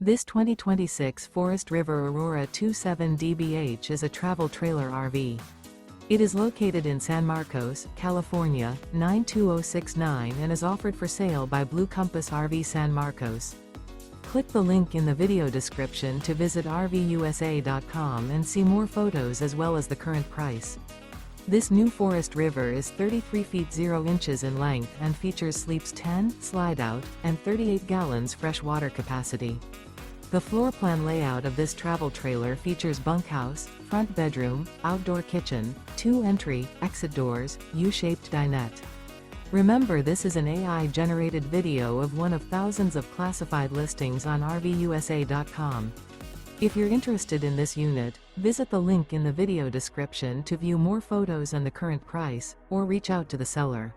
This 2026 Forest River Aurora 27 DBH is a travel trailer RV. It is located in San Marcos, California, 92069 and is offered for sale by Blue Compass RV San Marcos. Click the link in the video description to visit RVUSA.com and see more photos as well as the current price. This new Forest River is 33 feet 0 inches in length and features sleeps 10, Slideout, and 38 gallons fresh water capacity. The floor plan layout of this travel trailer features bunkhouse, front bedroom, outdoor kitchen, 2 entry, exit doors, U-shaped dinette. Remember, this is an AI-generated video of one of thousands of classified listings on RVUSA.com. If you're interested in this unit, visit the link in the video description to view more photos and the current price, or reach out to the seller.